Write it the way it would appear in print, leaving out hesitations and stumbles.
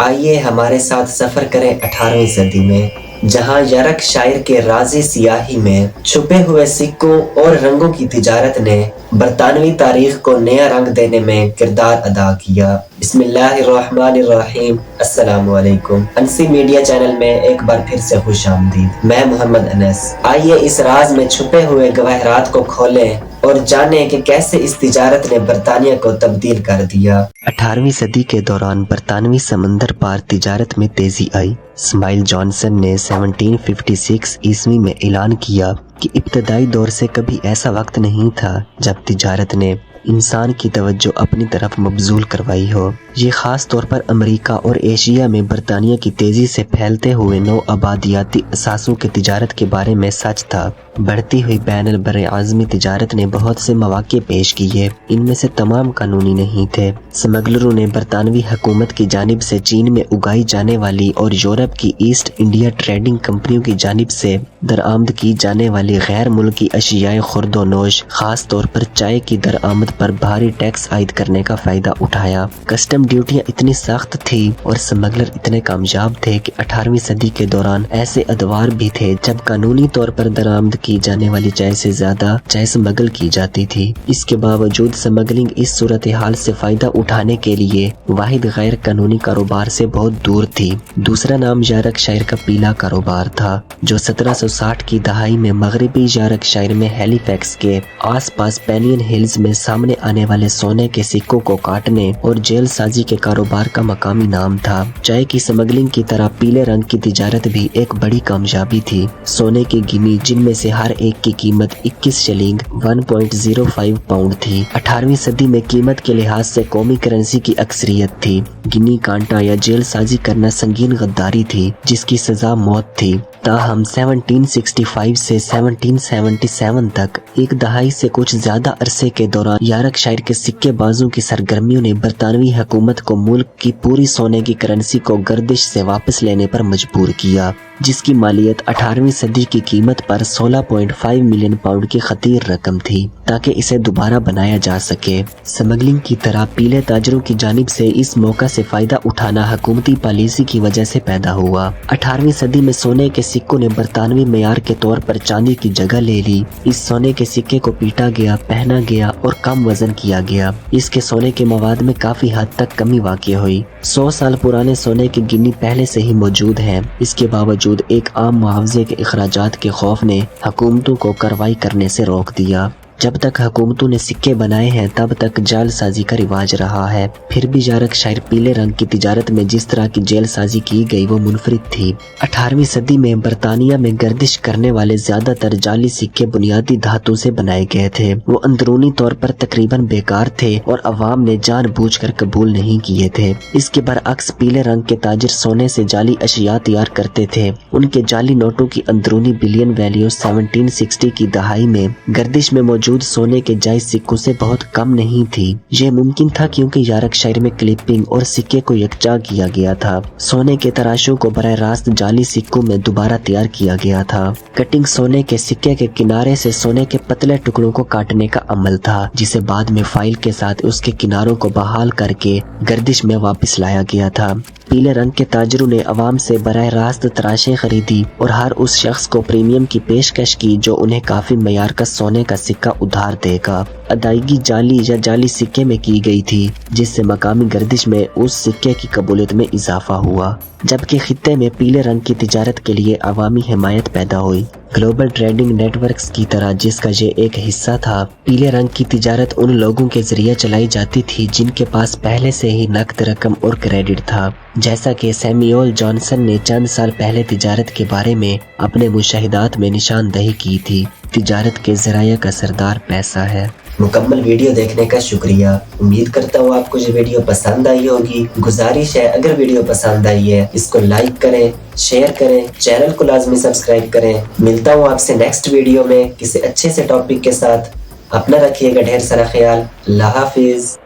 آئیے ہمارے ساتھ سفر کریں 18ویں صدی میں، جہاں یرک شاعر کے رازِ سیاہی میں چھپے ہوئے سکوں اور رنگوں کی تجارت نے برطانوی تاریخ کو نیا رنگ دینے میں کردار ادا کیا۔ بسم اللہ الرحمن الرحیم۔ السلام علیکم۔ انسی میڈیا چینل میں ایک بار پھر سے خوش آمدید۔ میں محمد انس۔ آئیے اس راز میں چھپے ہوئے گواہرات کو کھولیں اور جانیں کہ کیسے اس تجارت نے برطانیہ کو تبدیل کر دیا۔ 18ویں صدی کے دوران برطانوی سمندر پار تجارت میں تیزی آئی۔ اسماعیل جانسن نے 1756 عیسوی میں اعلان کیا کہ ابتدائی دور سے کبھی ایسا وقت نہیں تھا جب تجارت نے انسان کی توجہ اپنی طرف مبذول کروائی ہو۔ یہ خاص طور پر امریکہ اور ایشیا میں برطانیہ کی تیزی سے پھیلتے ہوئے نو آبادیاتی اثاثوں کی تجارت کے بارے میں سچ تھا۔ بڑھتی ہوئی بین البراعظمی تجارت نے بہت سے مواقع پیش کیے، ان میں سے تمام قانونی نہیں تھے۔ سمگلروں نے برطانوی حکومت کی جانب سے چین میں اگائی جانے والی اور یورپ کی ایسٹ انڈیا ٹریڈنگ کمپنیوں کی جانب سے درآمد کی جانے والی غیر ملکی اشیاء خورد و نوش، خاص طور پر چائے کی درآمد پر بھاری ٹیکس عائد کرنے کا فائدہ اٹھایا۔ کسٹم ڈیوٹیاں اتنی سخت تھی اور سمگلر اتنے کامیاب تھے کہ 18ویں صدی کے دوران ایسے ادوار بھی تھے جب قانونی طور پر درآمد کی جانے والی چائے سے زیادہ چائے سمگل کی جاتی تھی۔ اس کے باوجود سمگلنگ اس صورتحال سے فائدہ اٹھانے کے لیے واحد غیر قانونی کاروبار سے بہت دور تھی۔ دوسرا نام یارک شائر کا پیلا کاروبار تھا، جو 1760 کی دہائی میں مغربی یارک شائر میں ہیلی فیکس کے آس پاس پینین ہلز میں سامنے آنے والے سونے کے سکوں کو کاٹنے اور جیل سازی کے کاروبار کا مقامی نام تھا۔ چائے کی سمگلنگ کی طرح پیلے رنگ کی تجارت بھی ایک بڑی کامیابی تھی۔ سونے کی گنی، جن میں سے ہر ایک کی قیمت 21 شلنگ 1.05 پاؤنڈ تھی، 18ویں صدی میں قیمت کے لحاظ سے قومی کرنسی کی اکثریت تھی۔ گنی کانٹا یا جیل سازی کرنا سنگین غداری تھی، جس کی سزا موت تھی۔ تاہم 1765 سے 1777 تک ایک دہائی سے کچھ زیادہ عرصے کے دوران یارک شائر کے سکے بازوں کی سرگرمیوں نے برطانوی حکومت کو ملک کی پوری سونے کی کرنسی کو گردش سے واپس لینے پر مجبور کیا، جس کی مالیت 18ویں صدی کی قیمت پر 16.5 ملین پاؤنڈ کی خطیر رقم تھی، تاکہ اسے دوبارہ بنایا جا سکے۔ سمگلنگ کی طرح پیلے تاجروں کی جانب سے اس موقع سے فائدہ اٹھانا حکومتی پالیسی کی وجہ سے پیدا ہوا۔ 18ویں صدی میں سونے کے سکوں نے برطانوی معیار کے طور پر چاندی کی جگہ لے لی۔ اس سونے کے سکے کو پیٹا گیا، پہنا گیا اور کم وزن کیا گیا۔ اس کے سونے کے مواد میں کافی حد تک کمی واقع ہوئی۔ 100 سال پرانے سونے کی گنی پہلے سے ہی موجود ہے۔ اس کے باوجود ایک عام معاوضے کے اخراجات کے خوف نے حکومتوں کو کارروائی کرنے سے روک دیا۔ جب تک حکومتوں نے سکے بنائے ہیں تب تک جعل سازی کا رواج رہا ہے۔ پھر بھی یارک شائر پیلے رنگ کی تجارت میں جس طرح کی جعل سازی کی گئی وہ منفرد تھی۔ 18ویں صدی میں برطانیہ میں گردش کرنے والے زیادہ تر جعلی سکے بنیادی دھاتوں سے بنائے گئے تھے۔ وہ اندرونی طور پر تقریباً بیکار تھے اور عوام نے جان بوجھ کر قبول نہیں کیے تھے۔ اس کے برعکس پیلے رنگ کے تاجر سونے سے جعلی اشیاء تیار کرتے تھے۔ ان کے جعلی نوٹوں کی اندرونی بلین ویلیو 1760 کی دہائی میں گردش میں موجود سونے کے جائز سکوں سے بہت کم نہیں تھی۔ یہ ممکن تھا کیونکہ یارک شائر میں کلپنگ اور سکے کو یکجا کیا گیا تھا۔ سونے کے تراشوں کو براہ راست جعلی سکوں میں دوبارہ تیار کیا گیا تھا۔ کٹنگ سونے کے سکے کے کنارے سے سونے کے پتلے ٹکڑوں کو کاٹنے کا عمل تھا، جسے بعد میں فائل کے ساتھ اس کے کناروں کو بحال کر کے گردش میں واپس لایا گیا تھا۔ پیلے رنگ کے تاجروں نے عوام سے براہ راست تراشیں خریدی اور ہر اس شخص کو پریمیم کی پیشکش کی جو انہیں کافی معیار کا سونے کا سکہ ادھار دے گا۔ ادائیگی جعلی یا جعلی سکے میں کی گئی تھی، جس سے مقامی گردش میں اس سکے کی قبولیت میں اضافہ ہوا، جبکہ خطے میں پیلے رنگ کی تجارت کے لیے عوامی حمایت پیدا ہوئی۔ گلوبل ٹریڈنگ نیٹ ورکس کی طرح جس کا یہ ایک حصہ تھا، پیلے رنگ کی تجارت ان لوگوں کے ذریعے چلائی جاتی تھی جن کے پاس پہلے سے ہی نقد رقم اور کریڈٹ تھا، جیسا کہ سیمیول جانسن نے چند سال پہلے تجارت کے بارے میں اپنے مشاہدات میں نشاندہی کی تھی۔ تجارت کے ذرائع کا سردار پیسہ ہے۔ مکمل ویڈیو دیکھنے کا شکریہ۔ امید کرتا ہوں آپ کو یہ ویڈیو پسند آئی ہوگی۔ گزارش ہے اگر ویڈیو پسند آئی ہے اس کو لائک کریں، شیئر کریں، چینل کو لازمی سبسکرائب کریں۔ ملتا ہوں آپ سے نیکسٹ ویڈیو میں کسی اچھے سے ٹاپک کے ساتھ۔ اپنا رکھیے گا ڈھیر سارا خیال۔ اللہ حافظ۔